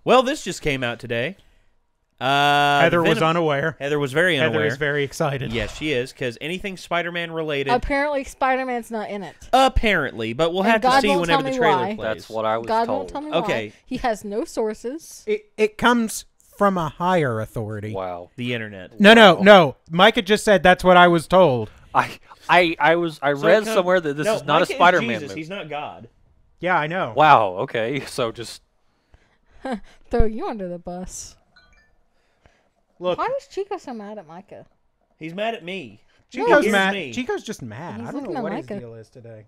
Well, this just came out today. Heather was unaware. Heather was very unaware. Heather is very excited. Yes, she is, because anything Spider-Man related. Apparently, Spider-Man's not in it. Apparently, but we'll have to see whenever the trailer plays. That's what I was God told. won't tell me Okay. why. He has no sources. It comes from a higher authority. Wow. The internet. No. Micah just said that's what I was told. I read somewhere that this is not a Spider-Man movie. He's not God. Yeah, I know. Wow. Okay. So just Throw you under the bus. Look, Why is Chico so mad at Micah? He's mad at me. Chico's Here's mad. me. Chico's just mad. He's I don't looking know at what his Micah. deal is today.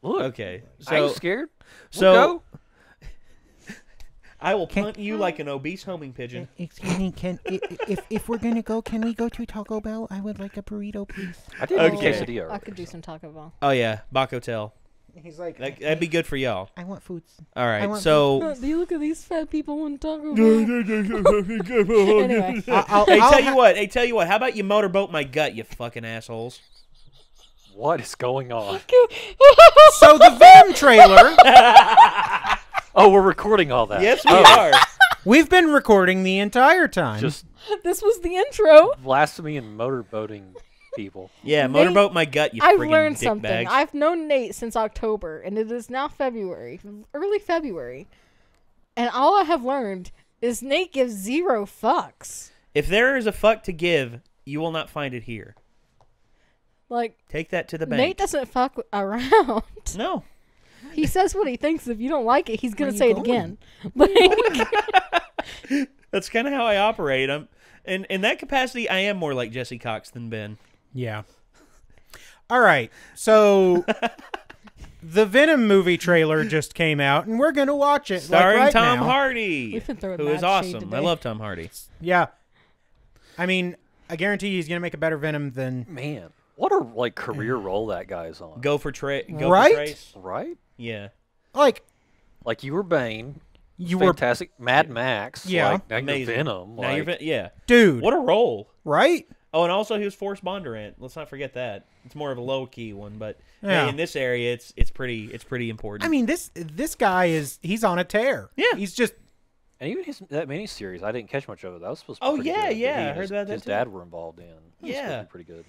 look. Okay. I ain't So, scared. so I will punt you like an obese homing pigeon. Excuse me, if we're gonna go, can we go to Taco Bell? I would like a burrito, please. I did have a Okay. quesadilla. I already. could do some Taco Bell. Oh, yeah. Bach Hotel. He's like, That'd be good for y'all. I want foods. All I right. want So, Do you look at these fat people on Taco Bell? Anyway. tell you what. How about you motorboat my gut, you fucking assholes? What is going on? So the Venom trailer. Oh, we're recording all that. Yes, we are. We've been recording the entire time. Just This was the intro. blasphemy and motorboating people. Yeah, Nate, motorboat my gut, you I've friggin' learned dick something. bags. I've known Nate since October, and it is now February, early February. And all I have learned is Nate gives 0 fucks. If there is a fuck to give, you will not find it here. Like, Take that to the bank. Nate doesn't fuck around. No. He says what he thinks. If you don't like it, he's going to Where say you it again. Like, That's kind of how I operate. In that capacity, I am more like Jesse Cox than Ben. Yeah. All right. So the Venom movie trailer just came out, and we're gonna watch it. Starring like right Tom now. Hardy, We've been throwing who mad is shade awesome. today. I love Tom Hardy. Yeah. I mean, I guarantee he's gonna make a better Venom than. Man, what a career role that guy's on. Go for Trace. Right? Yeah. Like Like you were Bane. you were, Fantastic. Mad Max. Yeah. Like, now you're Amazing. Venom. Now you're Like, yeah. dude. What a role. Right? Oh, and also he was Forrest Bondurant. Let's not forget that. It's more of a low key one, but Yeah. hey, in this area, it's pretty important. I mean, this guy he's on a tear. Yeah. He's just. and even that miniseries, I didn't catch much of it. That was supposed to be Oh, pretty yeah, good. yeah, He I and heard his, about that his too. dad were involved in. It was supposed to Yeah. be pretty good.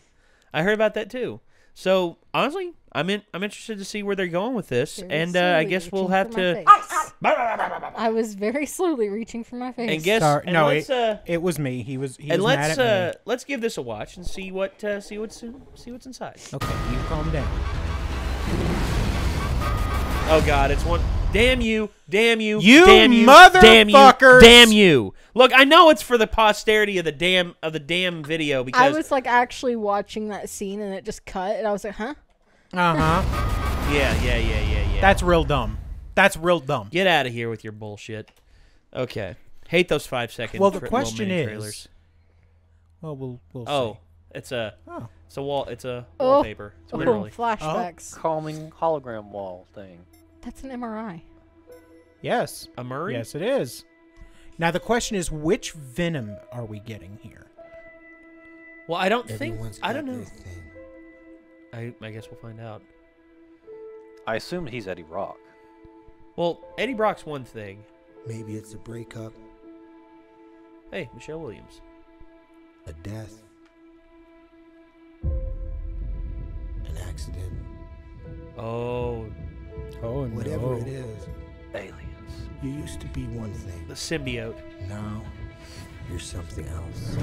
I heard about that too. So honestly, I'm interested to see where they're going with this, Very and I slowly guess we'll reaching have for to. my face. I was very slowly reaching for my face. And guess Sorry, and no, let's it was me. He was and mad at me. let's give this a watch and see what's inside. Okay, you calm down. Oh God, it's one. Damn you! Damn you! You damn you! motherfuckers! Damn you! Look, I know it's for the posterity of the damn video because I was like actually watching that scene and it just cut and I was like, huh? yeah. That's real dumb. That's real dumb. Get out of here with your bullshit. Okay, hate those 5-second. Well, the little question mini is. trailers. Well, we'll Oh, see. it's a Oh. It's a wallpaper. It's literally. Flashbacks. Calming hologram wall thing. That's an MRI. Yes. A Murray. Yes, it is. Now the question is, which Venom are we getting here? Well, I don't Everyone's think. I got don't know. their thing. I guess we'll find out. I assume he's Eddie Rock. Well, Eddie Brock's one thing. Maybe it's a breakup, Hey, Michelle Williams. a death, an accident, Oh, Oh whatever it is. Aliens. You used to be one thing. the symbiote. Now you're something else.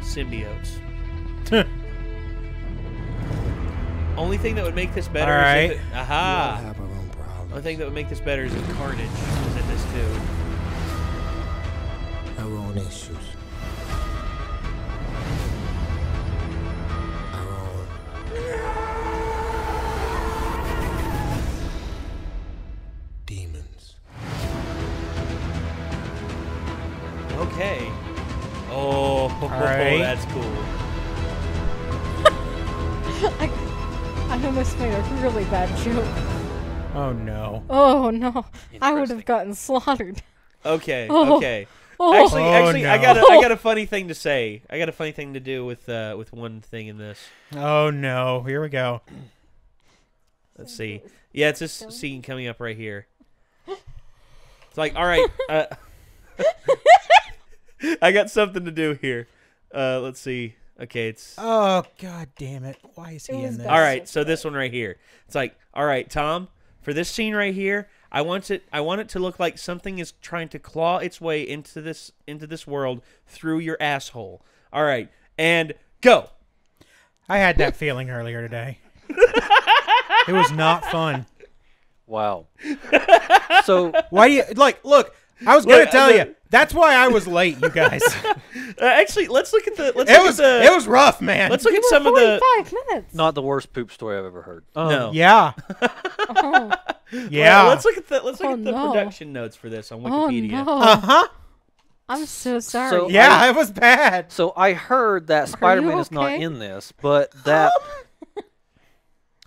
Symbiotes. Only thing that would make this better All right. is if We all aha. have our own problems. Only thing that would make this better is if Carnage was in this too. Our own issues. Our own. Demons. Okay. Oh, right. that's cool. I almost made a really bad joke. Oh no. Oh no. I would Interesting. have gotten slaughtered. Okay, Oh. okay. Oh, Actually, no. I got a funny thing to say. I got a funny thing to do with one thing in this. Oh no. Here we go. Let's see. Yeah, it's this scene coming up right here. It's like, all right, I got something to do here. Let's see. Okay, it's... Oh, God damn it. Why is he in this? All right, so this one right here. It's like, all right, Tom, for this scene right here, I want it to look like something is trying to claw its way into this world through your asshole. All right, and go. I had that feeling earlier today. It was not fun. Wow. So why do you look? I was gonna tell you. That's why I was late, you guys. Actually, let's look at the. It was rough, man. Let's look at some of the. 45 minutes. not the worst poop story I've ever heard. No. Yeah. Oh, Yeah. Well, let's look at the no. production notes for this on oh Wikipedia. no. Uh-huh. I'm so sorry. So- Yeah, it was bad. So I heard that Spider-Man is not okay? in this, but that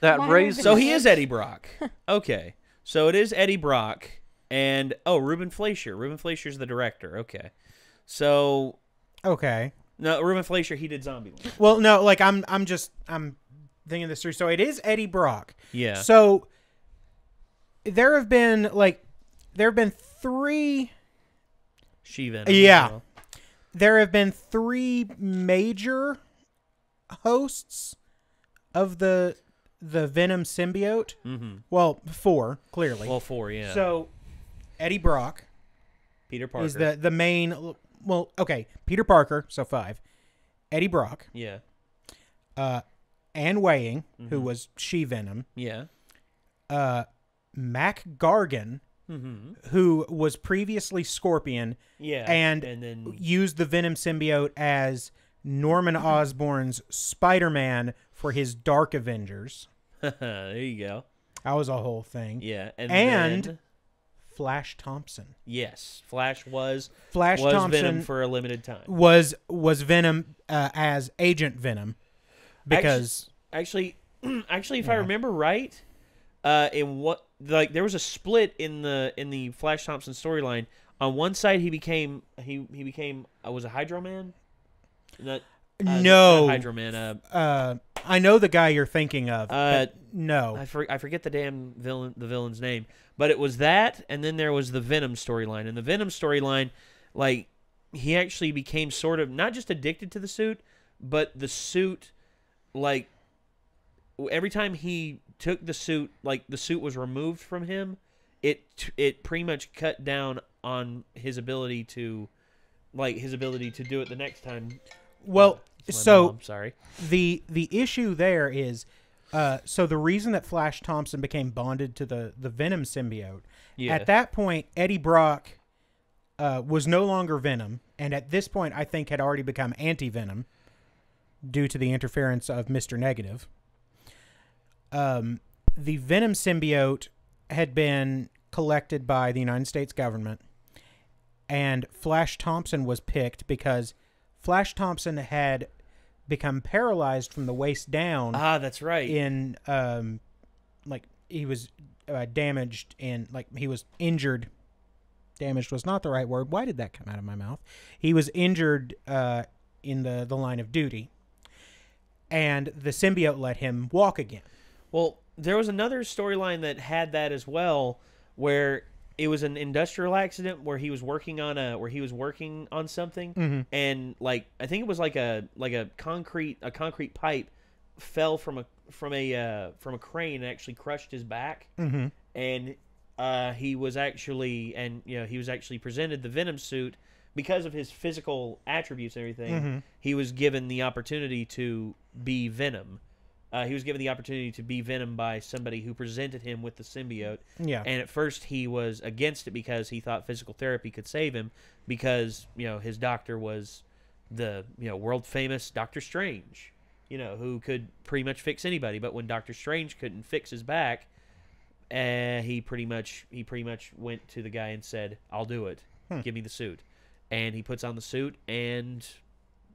Minor raised. So he is Eddie Brock. Okay, so it is Eddie Brock, and Ruben Fleischer. Ruben Fleischer's the director. Okay, so Okay. no, Ruben Fleischer, he did Zombieland. Well, no, like I'm thinking this through. So it is Eddie Brock. Yeah. So there have been 3. She-Venom. Yeah. There have been 3 major hosts of the Venom symbiote. Mm-hmm. Well, 4 clearly. Well, 4, yeah. So Eddie Brock Peter Parker is the main. Well, okay, Peter Parker. So 5. Eddie Brock. Yeah. Anne Weying, who was She-Venom. Yeah. Mac Gargan, who was previously Scorpion. Yeah. And then used the Venom symbiote as Norman Osborn's Spider-Man for his Dark Avengers. there you go. That was a whole thing. Yeah. And then, Flash Thompson. yes, Flash was Thompson Venom for a limited time. was Venom as Agent Venom because Actually, if I remember right, there was a split in the Flash Thompson storyline. On one side, he became was a Hydro Man. Not Hydro Man. I know the guy you're thinking of. But no, I forget the villain's name, but it was that, and then there was the Venom storyline. And the Venom storyline, like, he actually became sort of not just addicted to the suit, but the suit, like, every time he took the suit, like the suit was removed from him, it pretty much cut down on his ability to do it the next time. well, so I'm sorry. the issue there is, so the reason that Flash Thompson became bonded to the Venom symbiote, at that point, Eddie Brock was no longer Venom, and at this point, I think had already become anti-Venom due to the interference of Mr. Negative. The Venom symbiote had been collected by the United States government, and Flash Thompson was picked because Flash Thompson had become paralyzed from the waist down. Ah, that's right. In he was damaged in he was injured. Damaged was not the right word. Why did that come out of my mouth? He was injured in the line of duty, and the symbiote let him walk again. Well, there was another storyline that had that as well, where it was an industrial accident where he was working on something, and I think it was like a concrete pipe fell from a crane and actually crushed his back, and he was actually presented the Venom suit because of his physical attributes and everything. He was given the opportunity to be Venom. He was given the opportunity to be Venom by somebody who presented him with the symbiote. Yeah. And at first he was against it because he thought physical therapy could save him because, his doctor was the, world famous Doctor Strange, who could pretty much fix anybody. But when Doctor Strange couldn't fix his back, he pretty much went to the guy and said, "I'll do it. Give me the suit." And he puts on the suit, and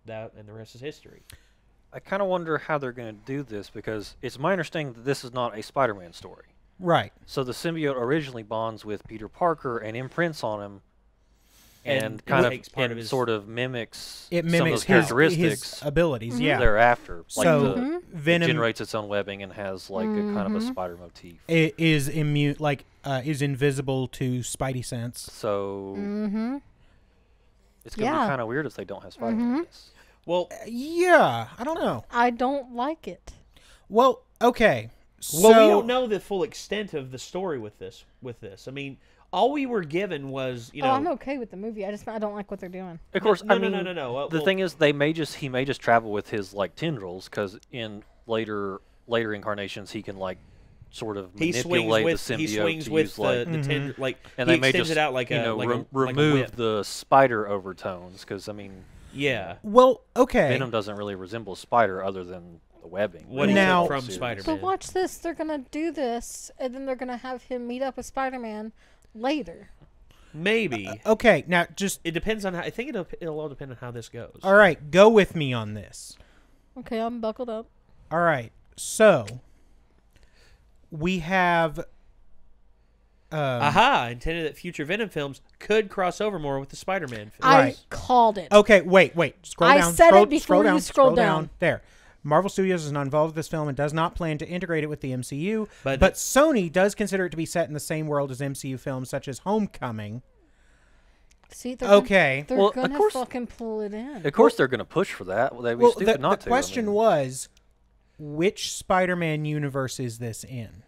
the rest is history. I kind of wonder how they're going to do this because it's my understanding that this is not a Spider-Man story. Right. So the symbiote originally bonds with Peter Parker and imprints on him and kind takes of part of his sort of mimics It some of mimics those characteristics his abilities. Yeah. thereafter. Like So it Venom generates its own webbing and has like a kind of a spider motif. is immune, is invisible to Spidey sense. So it's gonna be kind of weird if they don't have Spider-Man. Well, Yeah, I don't know. I don't like it. Well, okay. So we don't know the full extent of the story with this. I mean, all we were given was, you know. I'm okay with the movie. I don't like what they're doing. Of course, No. The thing is, he may just travel with his like tendrils, because in later incarnations he can like sort of manipulate the symbiote he swings to with use like, the tendril, like and he they may extends just it out like a remove whip. the spider overtones, because I mean, Yeah. Well, okay. Venom doesn't really resemble a spider other than the webbing. What is Now- it from Series. Spider-Man? So watch this. They're gonna do this, and then they're gonna have him meet up with Spider-Man later. Maybe. Okay, now just It depends on how. I think it'll all depend on how this goes. all right. Go with me on this. Okay, I'm buckled up. All right. So we have. Aha! Intended that future Venom films could cross over more with the Spider-Man films. Right. I called it. Okay, wait. Scroll I down. said scroll, it before scroll you down, scrolled scroll down. There. Marvel Studios is not involved with this film and does not plan to integrate it with the MCU, But- but Sony does consider it to be set in the same world as MCU films such as Homecoming. See, they're Okay. They're Well, of gonna course- fucking pull it in. Of course, they're going to push for that. Well, they'd be Well, stupid the not to. question I mean, was, which Spider-Man universe is this in?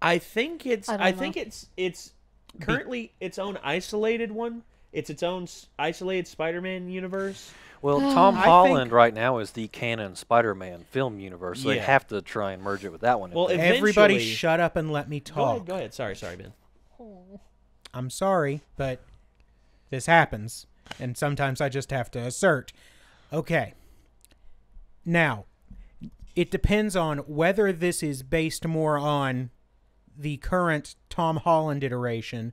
I think it's. I don't I know. think it's currently its own isolated one. It's its own isolated Spider-Man universe. well, Tom I Holland think- right now is the canon Spider-Man film universe, so they Yeah. have to try and merge it with that one. Well, Everybody Eventually- shut up and let me talk. Go ahead. Sorry, Ben. I'm sorry, but this happens, and sometimes I just have to assert. Okay. Now, it depends on whether this is based more on the current Tom Holland iteration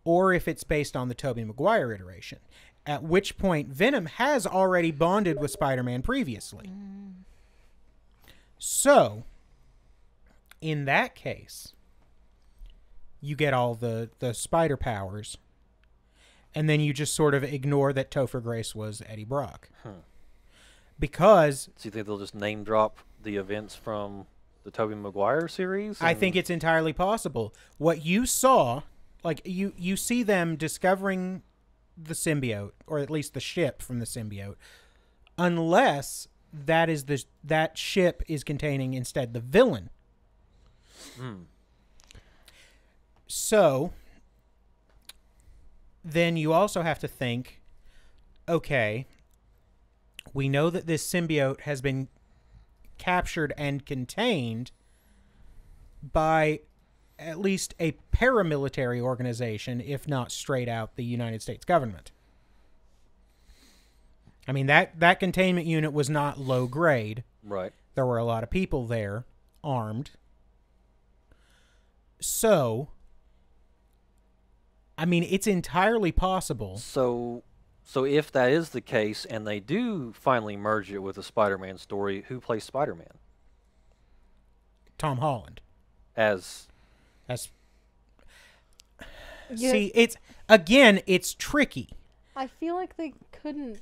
or if it's based on the Tobey Maguire iteration, at which point Venom has already bonded with Spider-Man previously. So, in that case, you get all the spider powers, and then you just sort of ignore that Topher Grace was Eddie Brock. Because So you think they'll just name drop the events from the Tobey Maguire series? I think it's entirely possible. What you saw, like you see them discovering the symbiote, or at least the ship from the symbiote, unless that ship is containing instead the villain. So then you also have to think, okay, we know that this symbiote has been captured and contained by at least a paramilitary organization, if not straight out the United States government. I mean, that containment unit was not low grade. right. There were a lot of people there, armed. So, I mean, it's entirely possible. So if that is the case, and they do finally merge it with a Spider-Man story, who plays Spider-Man Tom Holland. as? That's Yeah. See, it's tricky. I feel like they couldn't.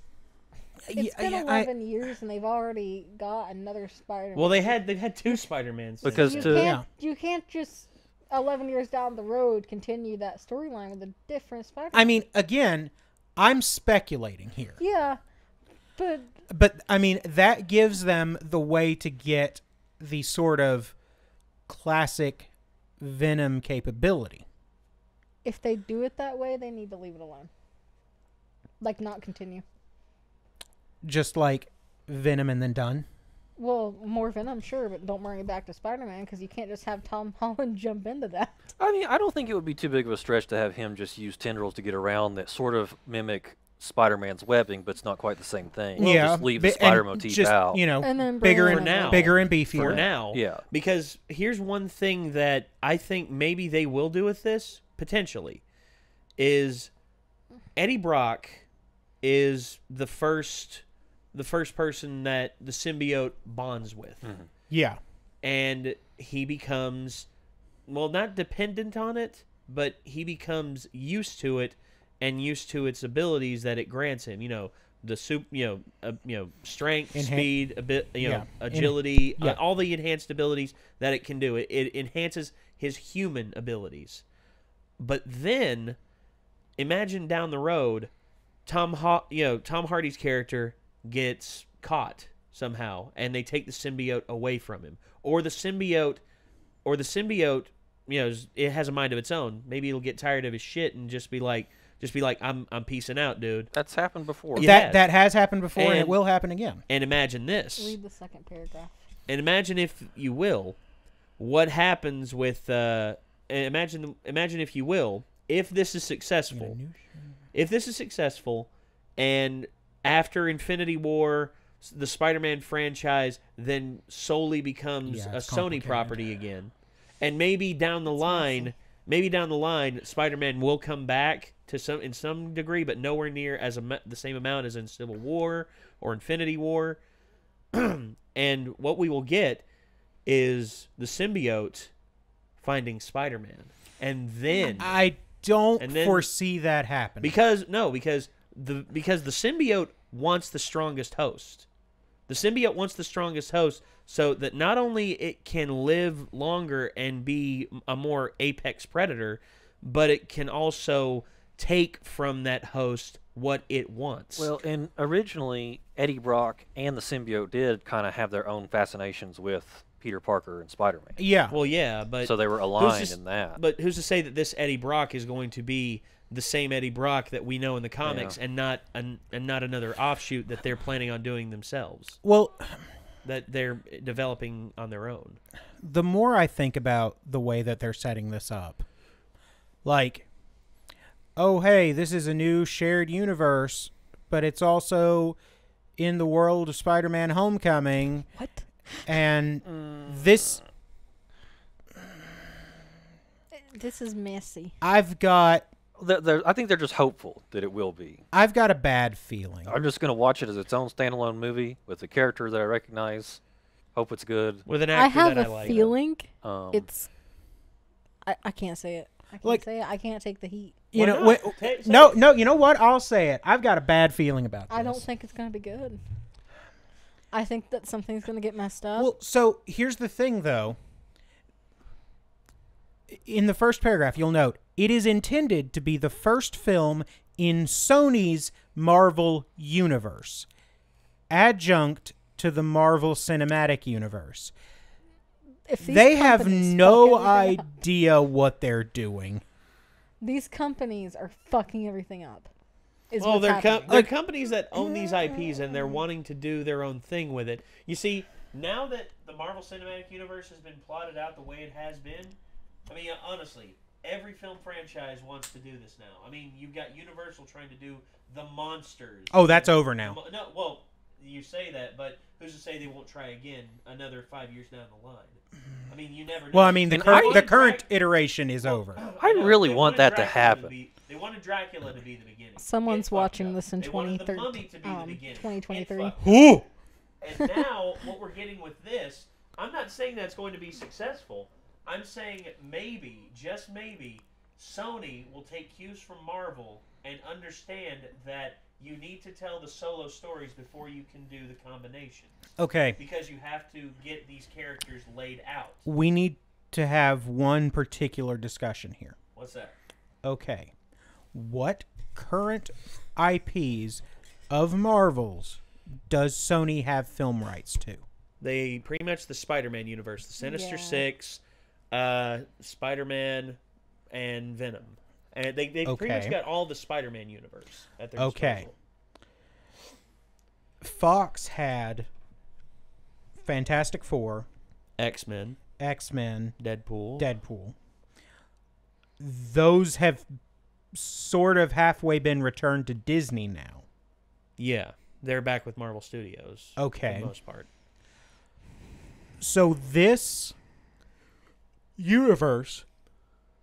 Yeah, It's been yeah, 11 years, and they've already got another Spider-Man. Well, they've had two Spider-Mans. Because you to- can't, you can't just 11 years down the road continue that storyline with a different Spider-Man. I mean, again, I'm speculating here. Yeah, but But, I mean, that gives them the way to get the sort of classic Venom capability. if they do it that way, they need to leave it alone. Like, not continue. Just like Venom and then done. Well, more Venom, sure, but don't bring it back to Spider-Man, because you can't just have Tom Holland jump into that. I mean, I don't think it would be too big of a stretch to have him just use tendrils to get around that sort of mimic Spider-Man's webbing, but it's not quite the same thing. Yeah, Just leave the and spider motif just, out. You know, And then bigger bring and For now. bigger and beefier. for now. Yeah. Because here's one thing that I think maybe they will do with this, potentially, is Eddie Brock is the first person that the symbiote bonds with. Yeah. And he becomes, well, not dependent on it, but he becomes used to it and used to its abilities that it grants him. Strength, speed, a bit, agility, all the enhanced abilities that it can do. It enhances his human abilities. But then, imagine down the road, Tom Hardy's character gets caught somehow, and they take the symbiote away from him, or the symbiote, it has a mind of its own. Maybe it'll get tired of his shit and just be like, I'm peacing out, dude. That's happened before. That has happened before, and it will happen again. And imagine this. Read the second paragraph. And imagine, if you will, what happens with. Imagine, if you will, if this is successful. If this is successful, and after Infinity War, the Spider-Man franchise then solely becomes a Sony property again, and maybe down the line, Spider-Man will come back in some degree, but nowhere near the same amount as in Civil War or Infinity War. And what we will get is the symbiote finding Spider-Man, and then I don't foresee that happening because the symbiote wants the strongest host. The symbiote wants the strongest host so that not only it can live longer and be a more apex predator, but it can also take from that host what it wants. Well, and originally, Eddie Brock and the symbiote did kind of have their own fascinations with Peter Parker and Spider-Man. Yeah. Well, yeah, but... So they were aligned in that. But who's to say that this Eddie Brock is going to be the same Eddie Brock that we know in the comics, and not another offshoot that they're planning on doing themselves? Well... that they're developing on their own. The more I think about the way that they're setting this up, like, oh, hey, this is a new shared universe, but it's also in the world of Spider-Man Homecoming. What? And this is messy. I think they're just hopeful that it will be. I've got a bad feeling. I'm just going to watch it as its own standalone movie with a character that I recognize. Hope it's good. With an actor that I like. I have a feeling it's... I can't say it. I can't take the heat. You know what? I'll say it. I've got a bad feeling about this. I don't think it's going to be good. I think that something's going to get messed up. Well, so here's the thing, though. In the first paragraph, you'll note, it is intended to be the first film in Sony's Marvel Universe, adjunct to the Marvel Cinematic Universe. They have no idea what they're doing. These companies are fucking everything up. Well, they're companies that own these IPs, and they're wanting to do their own thing with it. You see, now that the Marvel Cinematic Universe has been plotted out the way it has been, I mean, honestly, every film franchise wants to do this now. I mean, you've got Universal trying to do the Monsters. Oh, that's over now. No, well, you say that, but who's to say they won't try again another 5 years down the line? I mean, you never know. Well, I mean, the current iteration is over. I really want that to happen. They wanted Dracula to be the beginning. Someone's watching this in 2023. Ooh! And now, what we're getting with this, I'm not saying that's going to be successful. I'm saying maybe, just maybe, Sony will take cues from Marvel and understand that you need to tell the solo stories before you can do the combinations. Okay. Because you have to get these characters laid out. We need to have one particular discussion here. What's that? Okay. What current IPs of Marvel's does Sony have film rights to? They pretty much the Spider-Man universe, the Sinister Six, Spider-Man, and Venom. And they pretty much got all the Spider-Man universe at their disposal. Fox had Fantastic Four, X-Men, Deadpool. Those have sort of halfway been returned to Disney now. Yeah, they're back with Marvel Studios. Okay. For the most part. So this universe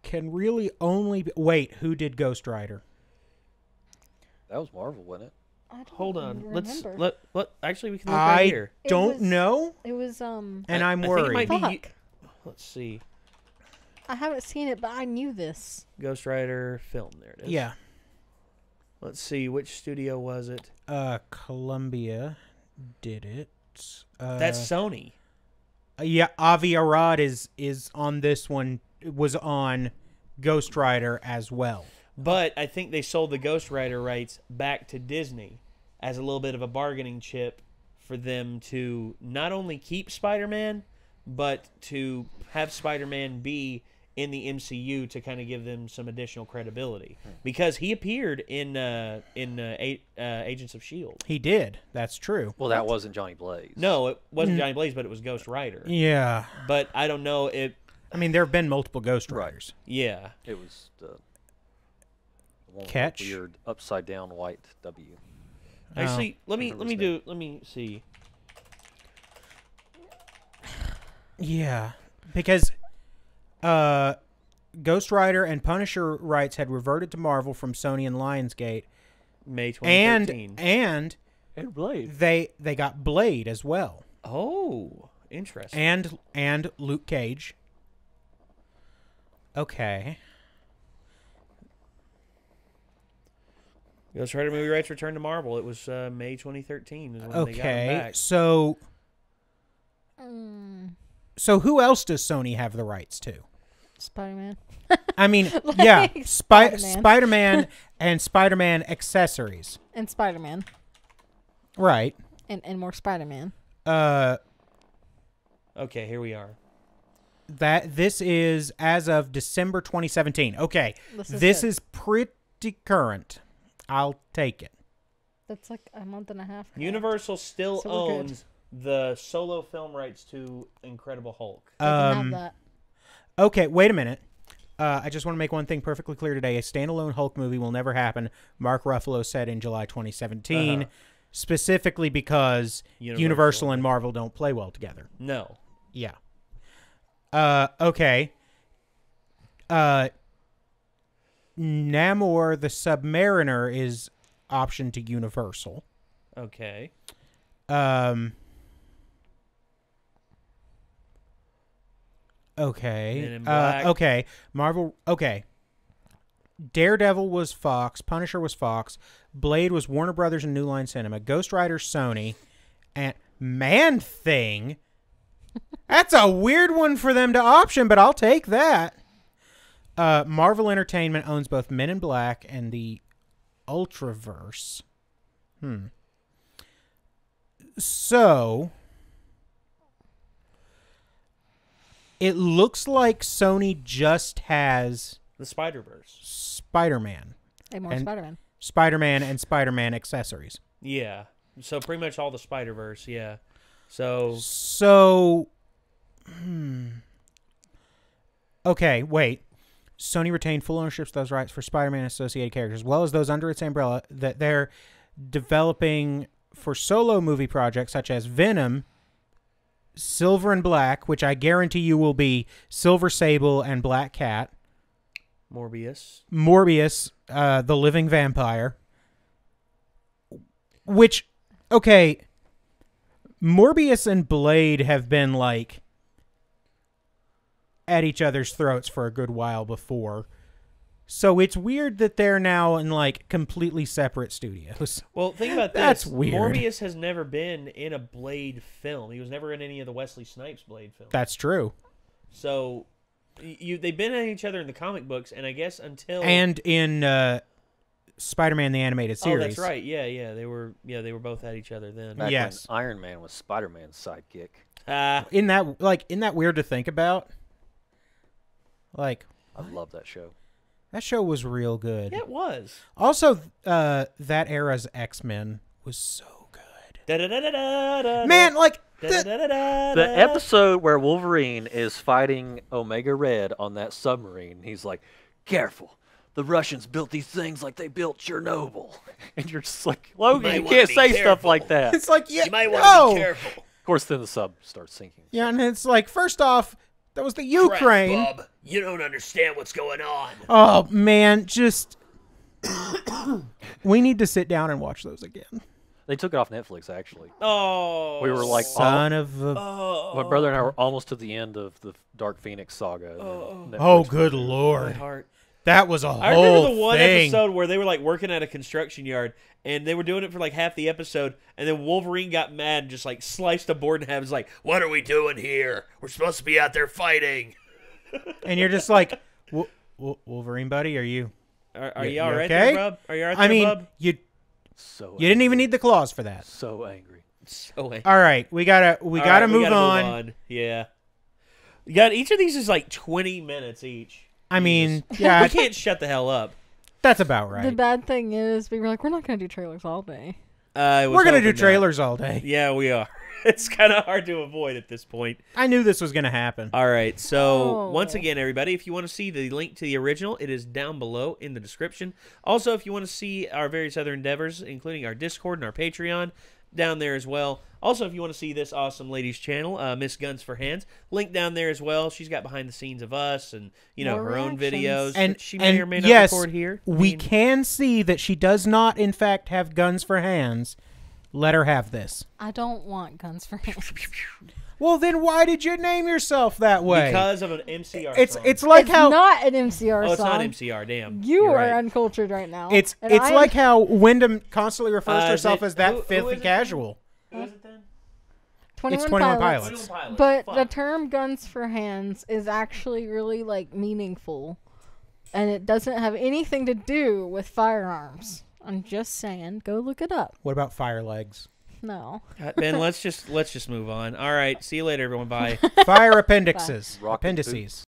can really only be... Wait, who did Ghost Rider? That was Marvel, wasn't it? Hold on. Remember. Actually, we can look right here. I don't know. It was and I'm worried. I think it might be, let's see. I haven't seen it, but I knew this. Ghost Rider film. There it is. Yeah. Let's see, which studio was it? Columbia did it. That's Sony. Yeah, Avi Arad is on this one. Was on Ghost Rider as well. But I think they sold the Ghost Rider rights back to Disney as a little bit of a bargaining chip for them to not only keep Spider-Man, but to have Spider-Man be in the MCU to kind of give them some additional credibility. Because he appeared in Agents of S.H.I.E.L.D. He did. That's true. Well, that wasn't Johnny Blaze. No, it wasn't Johnny Blaze, but it was Ghost Rider. Yeah. But I don't know if... I mean, there have been multiple Ghost Riders. Yeah. It was the one Catch? with the weird upside down white W. Actually, let me see. Yeah, because Ghost Rider and Punisher rights had reverted to Marvel from Sony and Lionsgate. May 2013. And Blade. They got Blade as well. Oh, interesting. And Luke Cage. Okay. Ghost Rider movie rights returned to Marvel. It was May 2013 is when they got them back. So who else does Sony have the rights to? Spider-Man. I mean, Like yeah, Spider-Man. Spider-Man and Spider-Man accessories. And Spider-Man. Right. And more Spider-Man. Okay, here we are. This is as of December 2017. Okay. This is pretty current. I'll take it. That's like a month and a half. Universal still So we're good. owns the solo film rights to Incredible Hulk. They can have that. Okay, wait a minute. I just want to make one thing perfectly clear today. A standalone Hulk movie will never happen, Mark Ruffalo said in July 2017, specifically because Universal and Marvel don't play well together. No. Yeah. Okay. Namor the Submariner is optioned to Universal. Okay. Okay. Men in Black. Okay. Marvel. Okay. Daredevil was Fox. Punisher was Fox. Blade was Warner Brothers and New Line Cinema. Ghost Rider Sony. And Man-Thing. That's a weird one for them to option, but I'll take that. Marvel Entertainment owns both Men in Black and the Ultraverse. So it looks like Sony just has The Spider-Verse. Spider-Man. And more and Spider-Man. Spider-Man and Spider-Man accessories. Yeah. So pretty much all the Spider-Verse, yeah. So okay, wait. Sony retained full ownership of those rights for Spider-Man associated characters, as well as those under its umbrella that they're developing for solo movie projects such as Venom, Silver and Black, which I guarantee you will be Silver Sable and Black Cat. Morbius, the Living Vampire. Which, okay, Morbius and Blade have been, like, at each other's throats for a good while before. So it's weird that they're now in, like, completely separate studios. Well, think about this. That's weird. Morbius has never been in a Blade film. He was never in any of the Wesley Snipes Blade films. That's true. So they've been at each other in the comic books, and I guess until and in Spider-Man the Animated Series. Oh, that's right. Yeah, they were both at each other then. Back Yes. when Iron Man was Spider-Man's sidekick. Isn't that weird to think about? Like, I love that show. that show was real good. Yeah, it was. Also, that era's X-Men was so good. Da-da-da-da-da-da. Man, like, The episode where Wolverine is fighting Omega Red on that submarine, he's like, "Careful, the Russians built these things like they built Chernobyl," and you're just like, "Logan, you can't say stuff like that." it's like, yeah, You might want to be careful. Of course, then the sub starts sinking. Yeah, and it's like, first off, that was the Ukraine. Crap, Bob. You don't understand what's going on. Oh, man, just... we need to sit down and watch those again. They took it off Netflix, actually. Oh, We were like, Son of a... my brother and I were almost to the end of the Dark Phoenix saga. Oh, good my Lord. heart. That was a I remember whole the one thing. episode where they were like working at a construction yard, and they were doing it for like half the episode, and then Wolverine got mad and just like sliced a board in half. It's like, what are we doing here? We're supposed to be out there fighting. And you're just like, Wolverine, buddy, are you? Are you all right okay? there, bub? Are you all right there, bub? you didn't even need the claws for that. So angry. So angry. All right, we gotta move on. Yeah. You got each of these is like 20 minutes each. I mean, yeah, we can't shut the hell up. That's about right. The bad thing is, we were like, we're not going to do trailers all day. We're gonna do trailers all day. Yeah, we are. It's kind of hard to avoid at this point. I knew this was gonna happen. All right, so once again, everybody, if you want to see the link to the original, it is down below in the description. Also, if you want to see our various other endeavors, including our Discord and our Patreon, down there as well. Also, if you want to see this awesome lady's channel, Miss Guns for Hands, link down there as well. She's got behind the scenes of us and her own videos. And she may or may not yes, record here. We can see that she does not, in fact, have guns for hands. Let her have this. I don't want guns for hands. Well, then why did you name yourself that way? Because of an MCR it's song. It's like how not an MCR song. Oh, it's not MCR. Damn. You You're are right. uncultured right now. It's like how Wyndham constantly refers to herself as that who filthy is it? casual. Who is it then? 21 21 Pilots. 21 Pilots. But Fuck. the term guns for hands is actually really meaningful, and it doesn't have anything to do with firearms. I'm just saying, go look it up. What about fire legs? No. Ben, let's just move on. All right, see you later, everyone. Bye. Fire appendixes. Rock Appendices.